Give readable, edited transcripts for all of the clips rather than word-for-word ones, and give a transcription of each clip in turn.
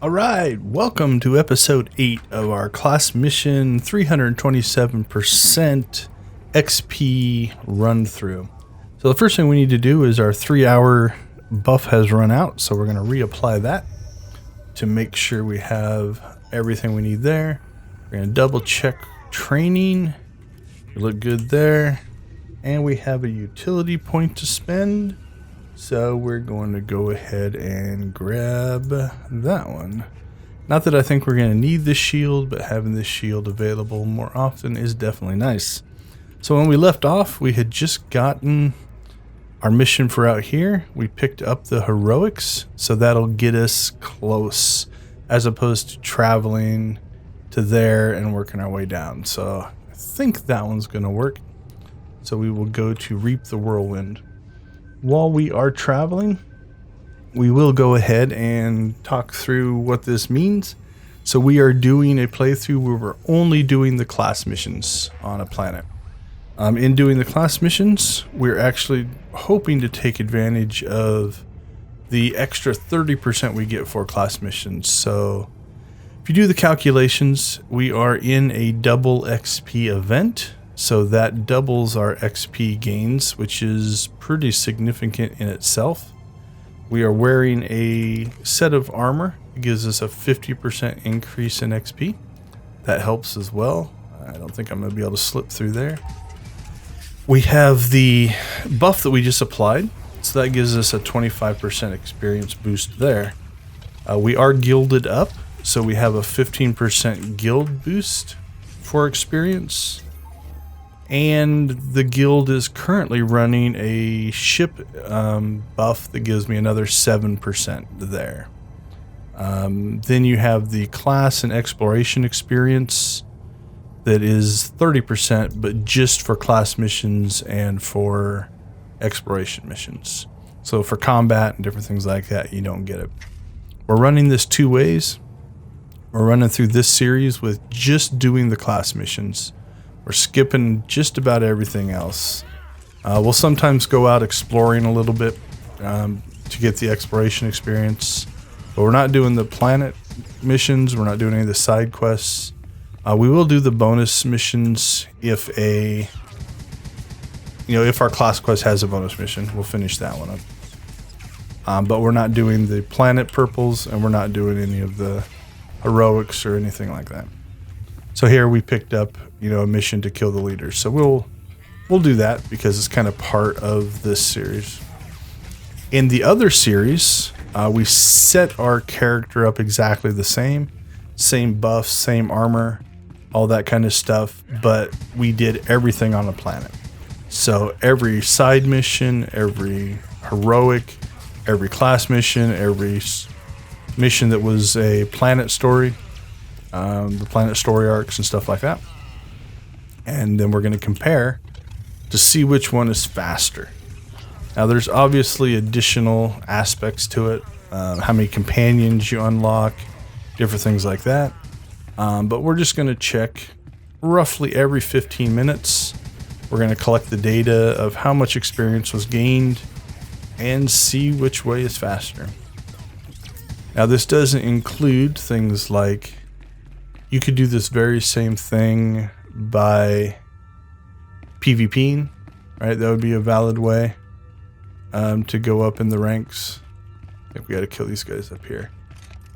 Alright, welcome to episode 8 of our class mission 327% XP run through. So the first thing we need to do is our 3-hour buff has run out, so we're going to reapply that to make sure we have everything we need there. We're going to double check training. We look good there. And we have a utility point to spend. So we're going to go ahead and grab that one. Not that I think we're going to need this shield, but having this shield available more often is definitely nice. So when we left off, we had just gotten our mission for out here. We picked up the heroics, so that'll get us close as opposed to traveling to there and working our way down. So I think that one's going to work. So we will go to Reap the Whirlwind. While we are traveling, we will go ahead and talk through what this means. So we are doing a playthrough where we're only doing the class missions on a planet. In doing the class missions, we're actually hoping to take advantage of the extra 30% we get for class missions. So if you do the calculations, we are in a double XP event. So that doubles our XP gains, which is pretty significant in itself. We are wearing a set of armor. It gives us a 50% increase in XP. That helps as well. I don't think I'm going to be able to slip through there. We have the buff that we just applied. So that gives us a 25% experience boost there. We are gilded up. So we have a 15% guild boost for experience. And the guild is currently running a ship buff that gives me another 7% there. Then you have the class and exploration experience that is 30%, but just for class missions and for exploration missions. So for combat and different things like that, you don't get it. We're running this two ways. We're running through this series with just doing the class missions. We're skipping just about everything else. We'll sometimes go out exploring a little bit to get the exploration experience, but we're not doing the planet missions. We're not doing any of the side quests. We will do the bonus missions if our class quest has a bonus mission. We'll finish that one up. But we're not doing the planet purples, and we're not doing any of the heroics or anything like that. So here we picked up, a mission to kill the leaders. So we'll do that because it's kind of part of this series. In the other series, we set our character up exactly the same buffs, same armor, all that kind of stuff, but we did everything on the planet. So every side mission, every heroic, every class mission, every mission that was a planet story, the planet story arcs and stuff like that. And then we're going to compare to see which one is faster. Now there's obviously additional aspects to it, how many companions you unlock, different things like that. But we're just going to check roughly every 15 minutes. We're going to collect the data of how much experience was gained and see which way is faster. Now this doesn't include things like you could do this very same thing by PvPing, right? That would be a valid way to go up in the ranks. I think we got to kill these guys up here.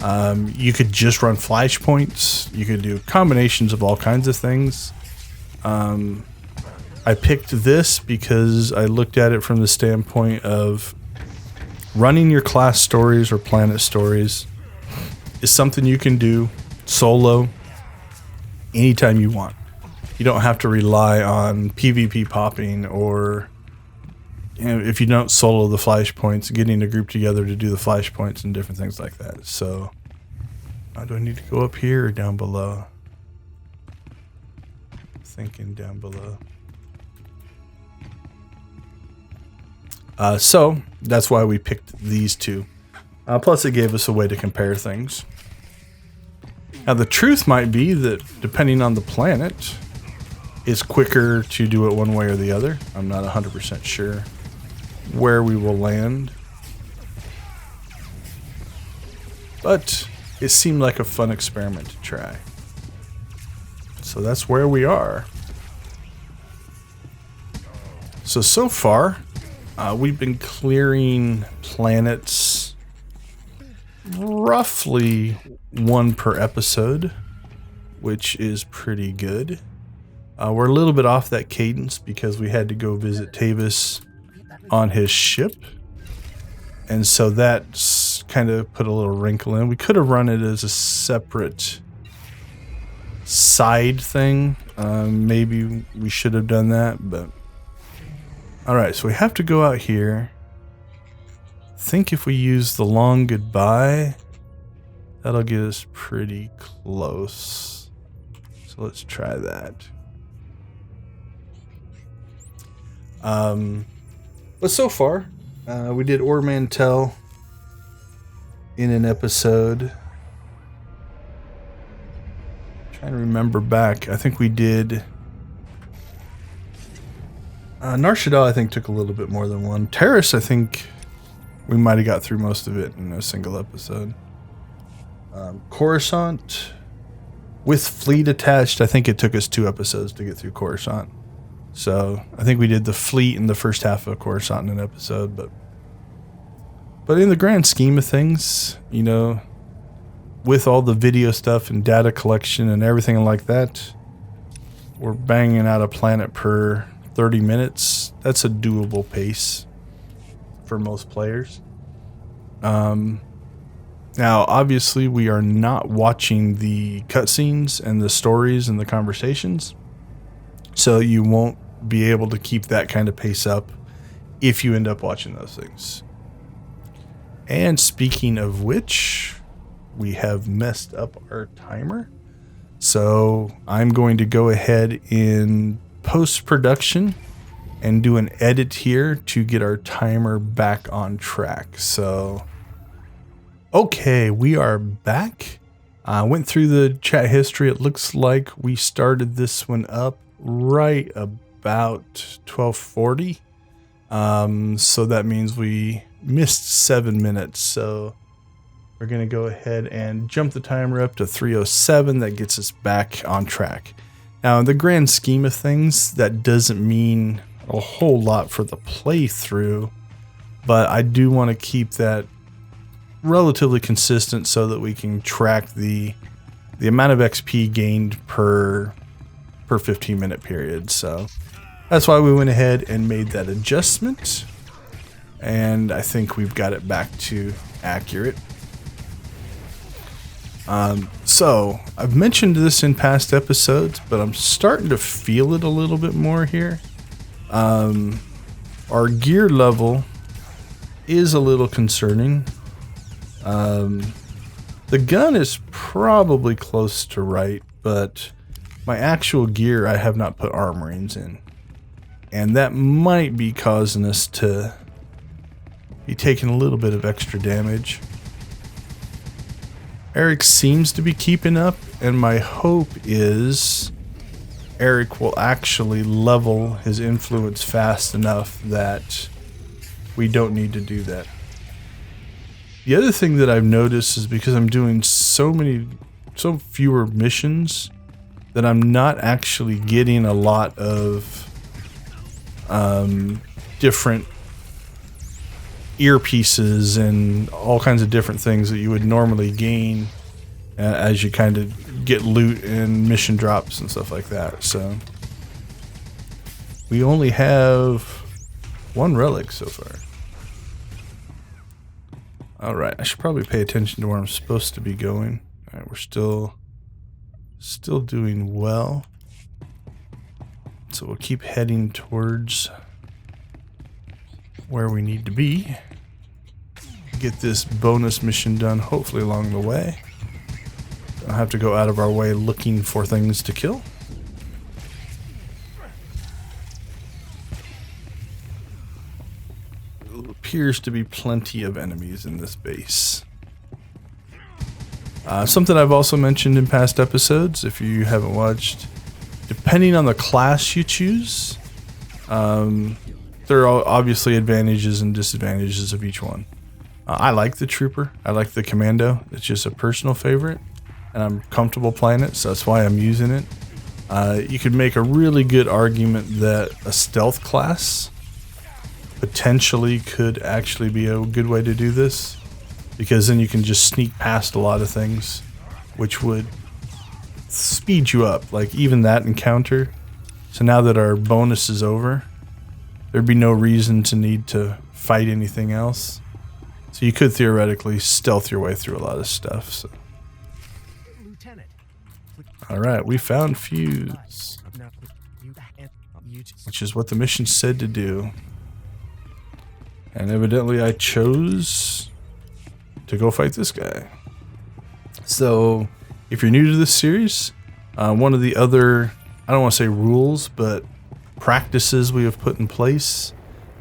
You could just run flashpoints. You could do combinations of all kinds of things. I picked this because I looked at it from the standpoint of running your class stories or planet stories is something you can do solo anytime you want. You don't have to rely on PvP popping or, if you don't solo the flashpoints, getting a group together to do the flashpoints and different things like that. So, do I need to go up here or down below? Thinking down below. So that's why we picked these two. Plus it gave us a way to compare things. Now the truth might be that depending on the planet, it's quicker to do it one way or the other. I'm not 100% sure where we will land. But it seemed like a fun experiment to try. So that's where we are. So far, we've been clearing planets roughly 1 per episode, which is pretty good. We're a little bit off that cadence because we had to go visit Tavis on his ship. And so that's kind of put a little wrinkle in. We could have run it as a separate side thing. Maybe we should have done that, but... Alright, so we have to go out here. I think if we use the long goodbye, that'll get us pretty close. So let's try that. But so far, we did Or Mantell in an episode. Trying to remember back. I think we did... Nar Shaddaa, I think, took a little bit more than one. Terrace, I think we might have got through most of it in a single episode. Coruscant, with fleet attached, I think it took us 2 episodes to get through Coruscant. So I think we did the fleet in the first half of Coruscant in an episode. But in the grand scheme of things, you know, with all the video stuff and data collection and everything like that, we're banging out a planet per 30 minutes. That's a doable pace for most players. Now, obviously, we are not watching the cutscenes and the stories and the conversations, so you won't be able to keep that kind of pace up if you end up watching those things. And speaking of which, we have messed up our timer. So I'm going to go ahead in post-production and do an edit here to get our timer back on track. So, okay, we are back. I went through the chat history. It looks like we started this one up right about 12:40. So that means we missed 7 minutes. So we're going to go ahead and jump the timer up to 3:07. That gets us back on track. Now, in the grand scheme of things, that doesn't mean a whole lot for the playthrough, but I do want to keep that relatively consistent so that we can track the amount of XP gained per 15-minute period. So that's why we went ahead and made that adjustment, and I think we've got it back to accurate. So I've mentioned this in past episodes, but I'm starting to feel it a little bit more here. Our gear level is a little concerning. The gun is probably close to right, but my actual gear, I have not put armorings in, and that might be causing us to be taking a little bit of extra damage. Eric seems to be keeping up, and my hope is Eric will actually level his influence fast enough that we don't need to do that. The other thing that I've noticed is because I'm doing so fewer missions, that I'm not actually getting a lot of different earpieces and all kinds of different things that you would normally gain as you kind of get loot and mission drops and stuff like that. So we only have 1 relic so far. Alright, I should probably pay attention to where I'm supposed to be going. Alright, we're still doing well. So we'll keep heading towards where we need to be. Get this bonus mission done, hopefully along the way. Don't have to go out of our way looking for things to kill. There appears to be plenty of enemies in this base. Something I've also mentioned in past episodes, if you haven't watched, depending on the class you choose, there are obviously advantages and disadvantages of each one. I like the Trooper. I like the Commando. It's just a personal favorite, and I'm comfortable playing it, so that's why I'm using it. You could make a really good argument that a stealth class potentially could actually be a good way to do this, because then you can just sneak past a lot of things, which would speed you up, like even that encounter. So now that our bonus is over, there'd be no reason to need to fight anything else. So you could theoretically stealth your way through a lot of stuff. So. Alright, we found Fuse, which is what the mission said to do. And evidently I chose to go fight this guy. So if you're new to this series, one of the other, I don't want to say rules, but practices we have put in place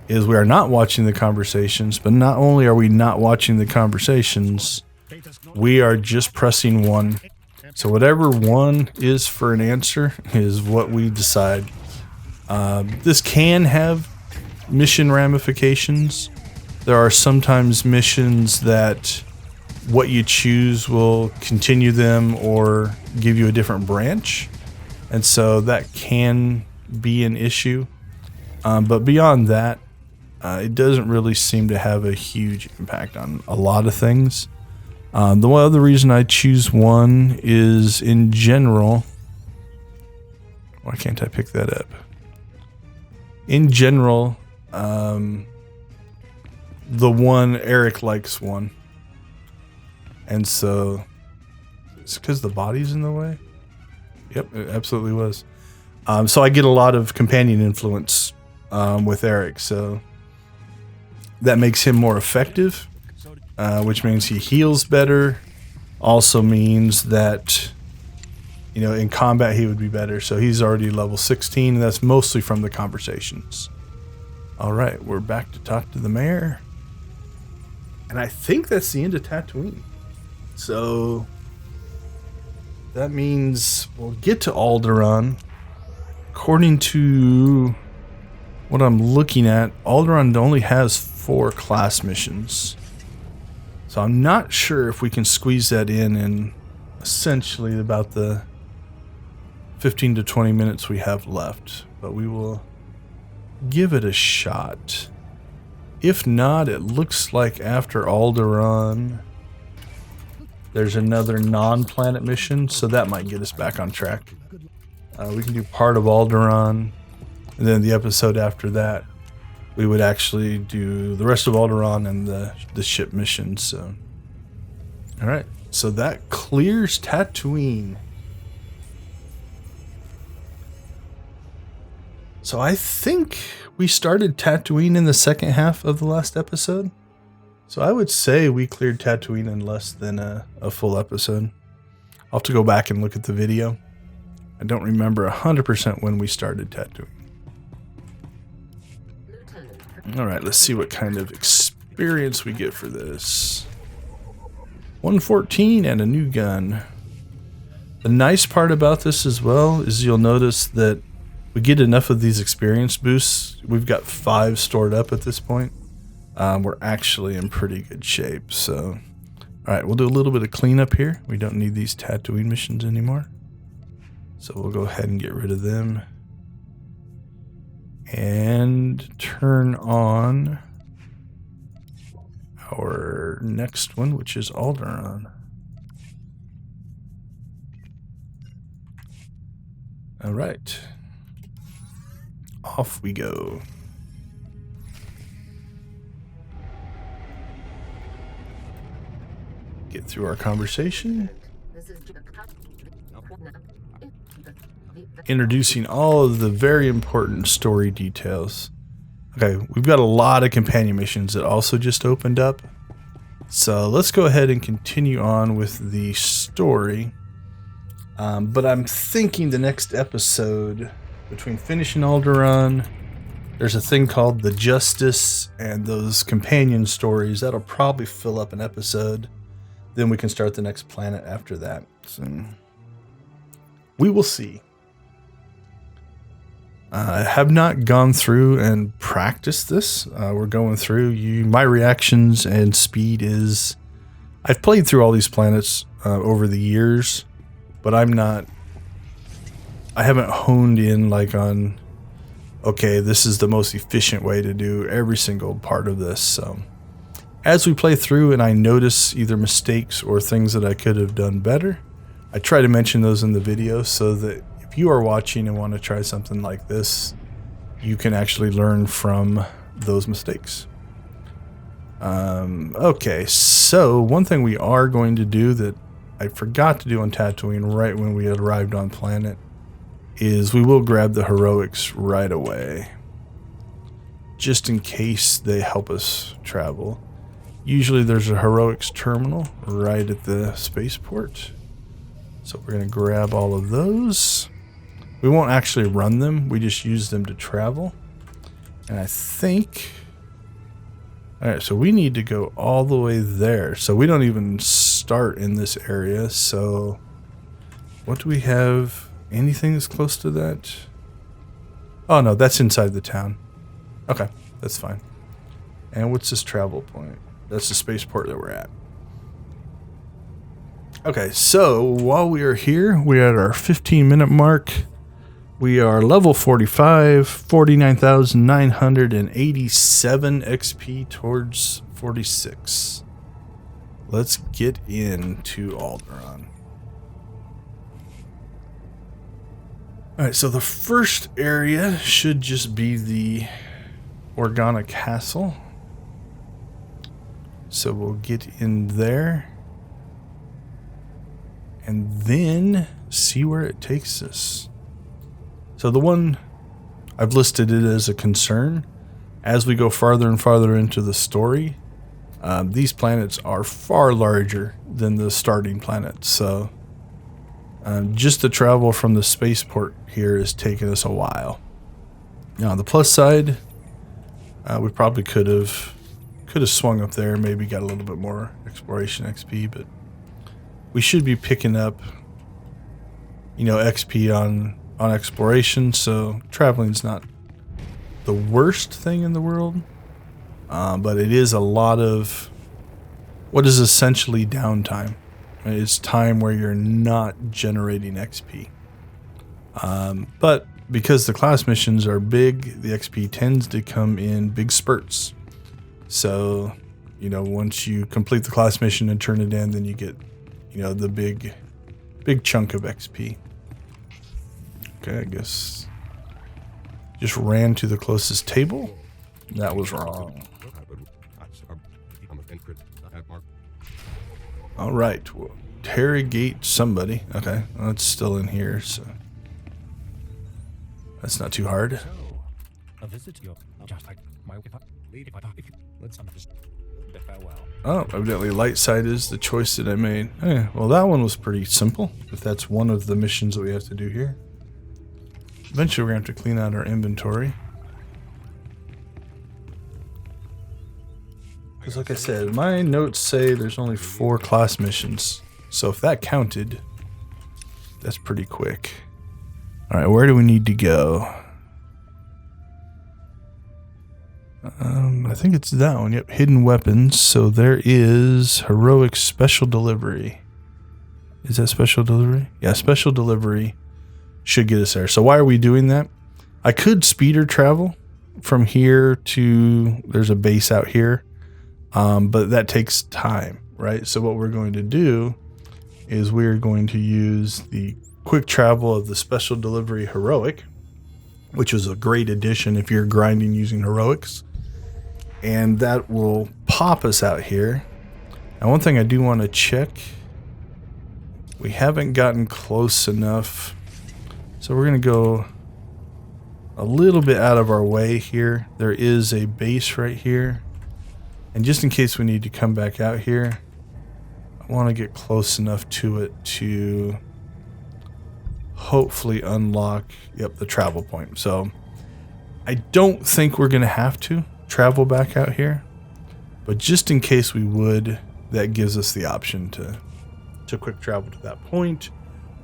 is we are not watching the conversations, but not only are we not watching the conversations, we are just pressing 1. So whatever 1 is for an answer is what we decide. This can have mission ramifications. There are sometimes missions that what you choose will continue them or give you a different branch, and so that can be an issue. But beyond that, it doesn't really seem to have a huge impact on a lot of things. The one other reason I choose 1 is, in general, why can't I pick that up? In general, the one, Eric likes 1. And so, it's because the body's in the way? Yep, it absolutely was. So I get a lot of companion influence with Eric, so that makes him more effective, which means he heals better. Also means that, you know, in combat he would be better. So he's already level 16, and that's mostly from the conversations. Alright, we're back to talk to the mayor. And I think that's the end of Tatooine. So that means we'll get to Alderaan. According to what I'm looking at, Alderaan only has 4 class missions. So I'm not sure if we can squeeze that in essentially about the 15 to 20 minutes we have left. But we will give it a shot. If not, it looks like after Alderaan, there's another non-planet mission, so that might get us back on track. We can do part of Alderaan, and then the episode after that, we would actually do the rest of Alderaan and the ship mission. So, all right, so that clears Tatooine. So I think we started Tatooine in the second half of the last episode. So I would say we cleared Tatooine in less than a full episode. I'll have to go back and look at the video. I don't remember 100% when we started Tatooine. Alright, let's see what kind of experience we get for this. 114 and a new gun. The nice part about this as well is you'll notice that we get enough of these experience boosts. We've got 5 stored up at this point. We're actually in pretty good shape. So, alright, we'll do a little bit of cleanup here. We don't need these Tatooine missions anymore. So we'll go ahead and get rid of them. And turn on our next one, which is Alderaan. Alright. Off we go. Get through our conversation. Introducing all of the very important story details. Okay, we've got a lot of companion missions that also just opened up. So let's go ahead and continue on with the story. But I'm thinking the next episode, between finishing Alderaan, there's a thing called the Justice and those companion stories. That'll probably fill up an episode. Then we can start the next planet after that. So we will see. I have not gone through and practiced this. We're going through. My reactions and speed is... I've played through all these planets over the years, but I haven't honed in like on, okay, this is the most efficient way to do every single part of this. So as we play through and I notice either mistakes or things that I could have done better, I try to mention those in the video so that if you are watching and want to try something like this, you can actually learn from those mistakes. Okay, so one thing we are going to do that I forgot to do on Tatooine right when we had arrived on planet is we will grab the heroics right away, just in case they help us travel. Usually there's a heroics terminal right at the spaceport, so we're going to grab all of those. We won't actually run them, we just use them to travel. And I think... Alright, so we need to go all the way there. So we don't even start in this area. So what do we have? Anything that's close to that? Oh no, that's inside the town. Okay, that's fine. And what's this travel point? That's the spaceport that we're at. Okay, so while we are here, we're at our 15-minute mark. We are level 45, 49,987 XP towards 46. Let's get into Alderaan. Alright, so the first area should just be the Organa Castle. So we'll get in there. And then see where it takes us. So the one I've listed it as a concern. As we go farther and farther into the story, these planets are far larger than the starting planets. So just the travel from the spaceport here is taking us a while. Now on the plus side, we probably could have swung up there, maybe got a little bit more exploration XP, but we should be picking up, XP on exploration, so traveling's not the worst thing in the world, but it is a lot of what is essentially downtime. It's time where you're not generating XP, but because the class missions are big, the XP tends to come in big spurts. So once you complete the class mission and turn it in, then you get the big chunk of XP. Okay, I guess just ran to the closest table. That was wrong. All right, we'll interrogate somebody. Okay, well, it's still in here, so that's not too hard. Oh, evidently light side is the choice that I made. Well, that one was pretty simple, if that's one of the missions that we have to do here. Eventually, we're going to have to clean out our inventory. Because like I said, my notes say there's only 4 class missions. So if that counted, that's pretty quick. Alright, where do we need to go? I think it's that one. Yep, hidden weapons. So there is heroic special delivery. Is that special delivery? Yeah, special delivery should get us there. So why are we doing that? I could speeder travel from here to, there's a base out here, but that takes time, right? So what we're going to do is we're going to use the quick travel of the special delivery heroic, which is a great addition if you're grinding using heroics, and that will pop us out here. Now one thing I do want to check, we haven't gotten close enough. So we're going to go a little bit out of our way here. There is a base right here. And just in case we need to come back out here, I want to get close enough to it to hopefully unlock, the travel point. So I don't think we're going to have to travel back out here. But just in case we would, that gives us the option to quick travel to that point.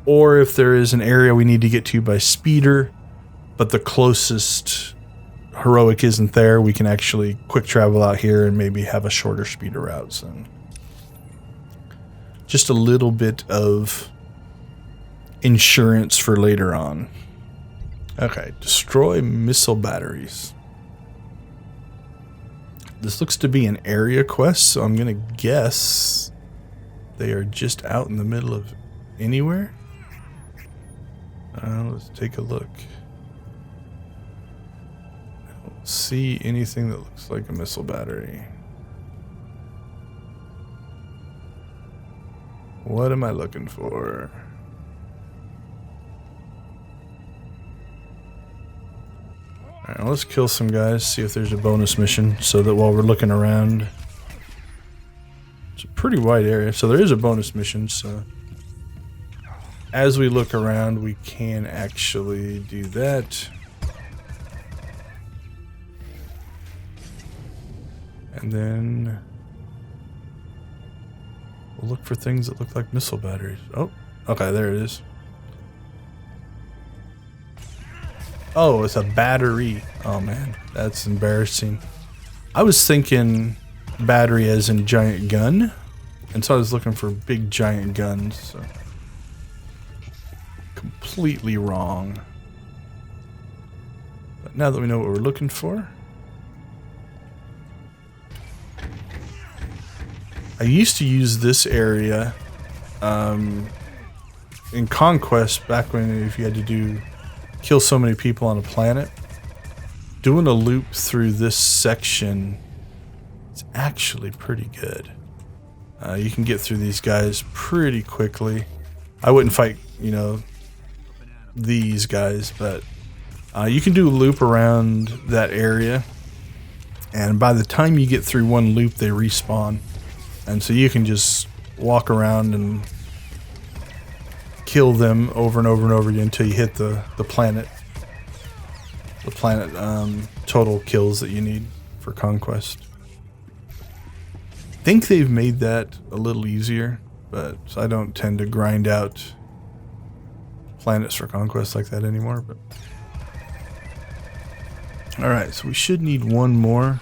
Or if there is an area we need to get to by speeder, but the closest heroic isn't there, we can actually quick travel out here and maybe have a shorter speed of routes. And just a little bit of insurance for later on. Okay, destroy missile batteries. This looks to be an area quest, so I'm gonna guess they are just out in the middle of anywhere. Let's take a look. I don't see anything that looks like a missile battery. What am I looking for? Alright, let's kill some guys, see if there's a bonus mission, so that while we're looking around... It's a pretty wide area, so there is a bonus mission, so... As we look around, we can actually do that. And then... we'll look for things that look like missile batteries. Oh, okay, there it is. Oh, it's a battery. Oh man, that's embarrassing. I was thinking battery as in giant gun, and so I was looking for big giant guns. So. Completely wrong. But now that we know what we're looking for, I used to use this area in Conquest back when if you had to kill so many people on a planet. Doing a loop through this section is actually pretty good. You can get through these guys pretty quickly. I wouldn't fight, you know, these guys, but you can do a loop around that area, and by the time you get through one loop they respawn, and so you can just walk around and kill them over and over and over again until you hit the planet total kills that you need for Conquest. I think they've made that a little easier, but so I don't tend to grind out planets for Conquest like that anymore. But alright, so we should need one more.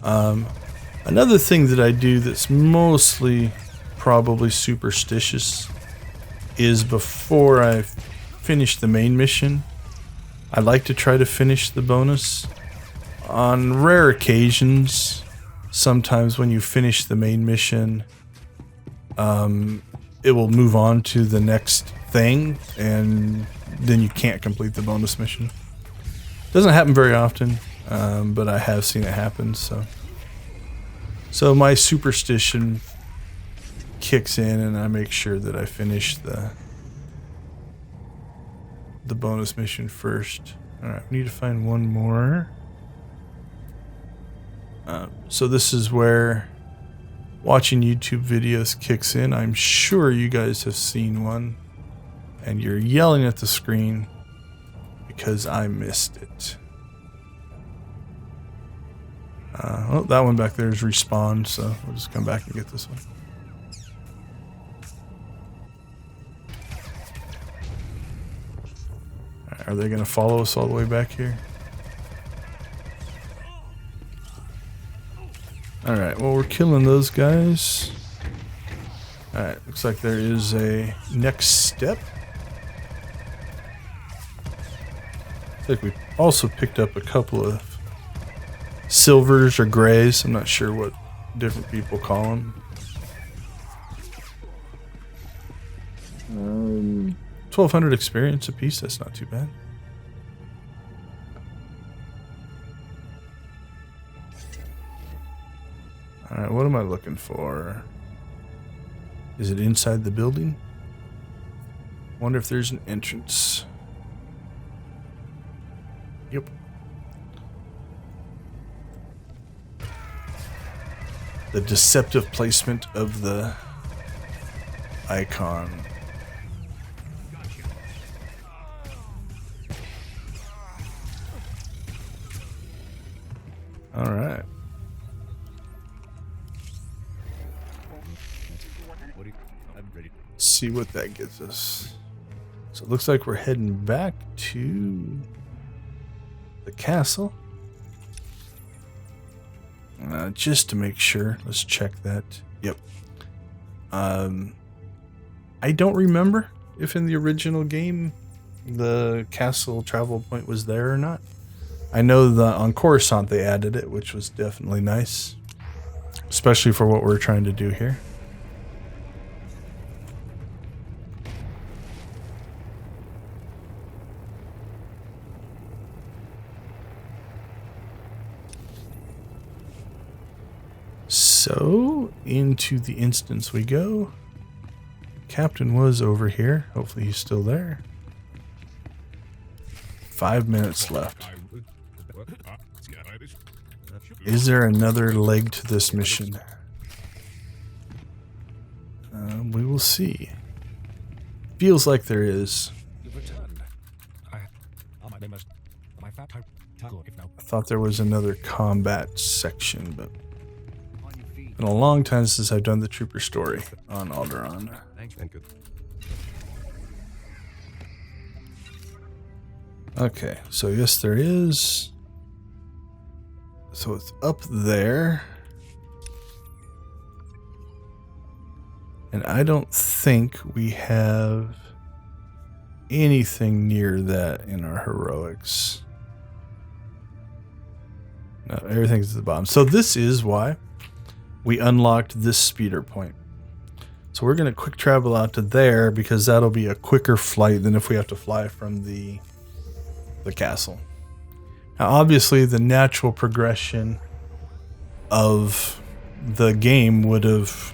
Another thing that I do that's mostly probably superstitious is before I finish the main mission, I like to try to finish the bonus. On rare occasions, sometimes when you finish the main mission, it will move on to the next thing, and then you can't complete the bonus mission. Doesn't happen very often, but I have seen it happen. So my superstition kicks in, and I make sure that I finish the bonus mission first. All right, we need to find one more. So this is where watching YouTube videos kicks in. I'm sure you guys have seen one, and you're yelling at the screen because I missed it. Oh, that one back there is respawned, so we'll just come back and get this one. Are they going to follow us all the way back here? Alright, well, we're killing those guys. Alright, looks like there is a next step. I think we also picked up a couple of silvers or grays. I'm not sure what different people call them. 1,200 experience apiece, that's not too bad. Alright, what am I looking for? Is it inside the building? Wonder if there's an entrance. Yep. The deceptive placement of the icon. All right. Let's see what that gets us. So it looks like we're heading back to the castle. Just to make sure, let's check that. Yep. I don't remember if in the original game the castle travel point was there or not. I know on Coruscant they added it, which was definitely nice, especially for what we're trying to do here. So, into the instance we go. Captain was over here. Hopefully he's still there. 5 minutes left. Is there another leg to this mission? We will see. Feels like there is. I thought there was another combat section, but it's been a long time since I've done the trooper story on Alderaan. Okay, so yes, there is. So it's up there. And I don't think we have anything near that in our heroics. No, everything's at the bottom. So this is why we unlocked this speeder point. So we're going to quick travel out to there because that'll be a quicker flight than if we have to fly from the castle. Now, obviously, the natural progression of the game would have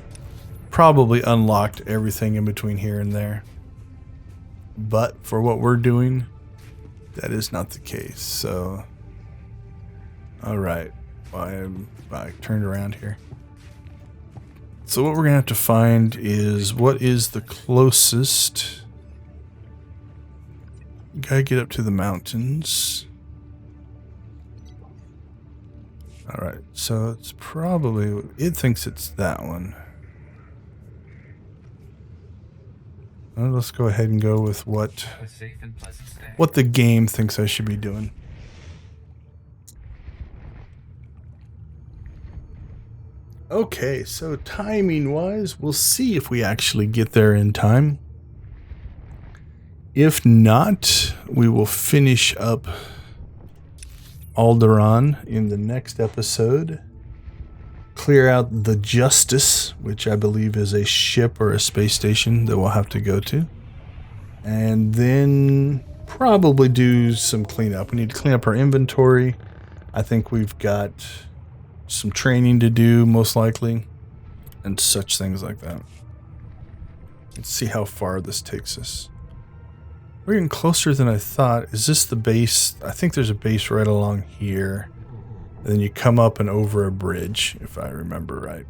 probably unlocked everything in between here and there. But for what we're doing, that is not the case. So, all right. I turned around here. So what we're going to have to find is what is the closest. Gotta get up to the mountains. Alright, so it's probably, it thinks it's that one. Well, let's go ahead and go with what the game thinks I should be doing. Okay, so timing wise, we'll see if we actually get there in time. If not, we will finish up Alderaan in the next episode. Clear out the Justice, which I believe is a ship or a space station that we'll have to go to. And then probably do some cleanup. We need to clean up our inventory. I think we've got some training to do, most likely, and such things like that. Let's see how far this takes us. We're getting closer than I thought. Is this the base? I think there's a base right along here. And then you come up and over a bridge, if I remember right.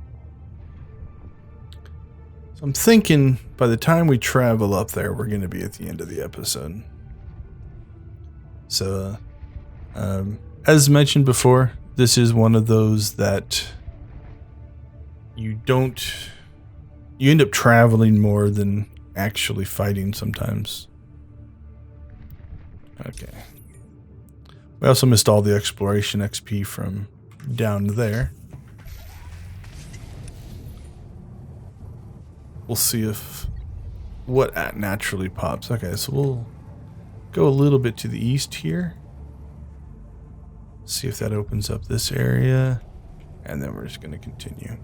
So I'm thinking by the time we travel up there, we're going to be at the end of the episode. So, as mentioned before, this is one of those that you end up traveling more than actually fighting sometimes. Okay. We also missed all the exploration XP from down there. We'll see if what naturally pops. Okay, so we'll go a little bit to the east here. See if that opens up this area. And then we're just going to continue.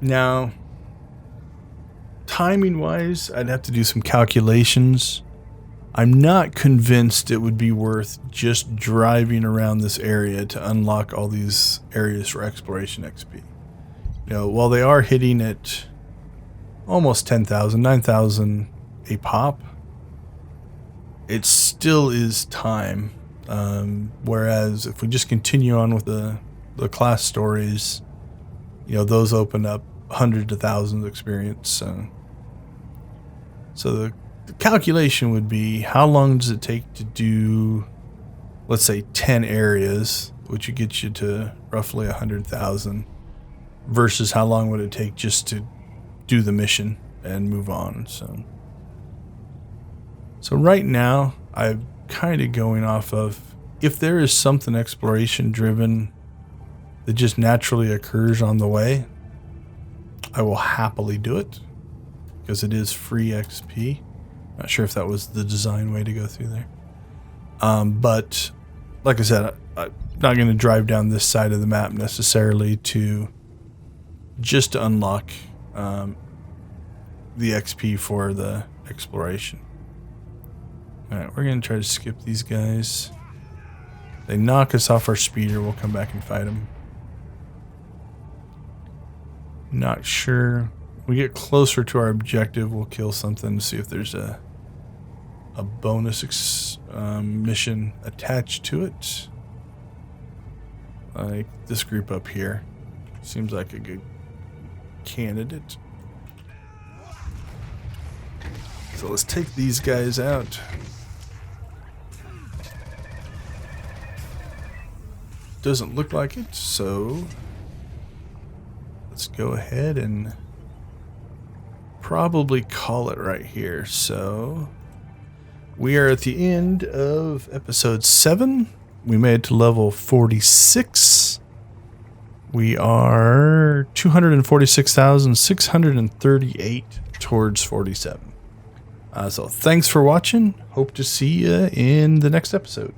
Now, timing wise, I'd have to do some calculations. I'm not convinced it would be worth just driving around this area to unlock all these areas for exploration XP. You know, while they are hitting at almost 10,000, 9,000 a pop, it still is time. Whereas if we just continue on with the class stories, you know, those open up hundreds of thousands of experience. So the calculation would be, how long does it take to do, let's say, 10 areas, which would get you to roughly 100,000, versus how long would it take just to do the mission and move on. So right now, I've kind of going off of, if there is something exploration driven that just naturally occurs on the way, I will happily do it because it is free XP. Not sure if that was the design way to go through there. But like I said, I'm not going to drive down this side of the map necessarily to unlock the XP for the exploration. Alright, we're going to try to skip these guys. They knock us off our speeder, we'll come back and fight them. Not sure. We get closer to our objective, we'll kill something to see if there's a bonus mission attached to it. Like this group up here. Seems like a good candidate. So let's take these guys out. Doesn't look like it, so let's go ahead and probably call it right here. So we are at the end of episode 7. We made it to level 46. We are 246,638 towards 47. So thanks for watching. Hope to see you in the next episode.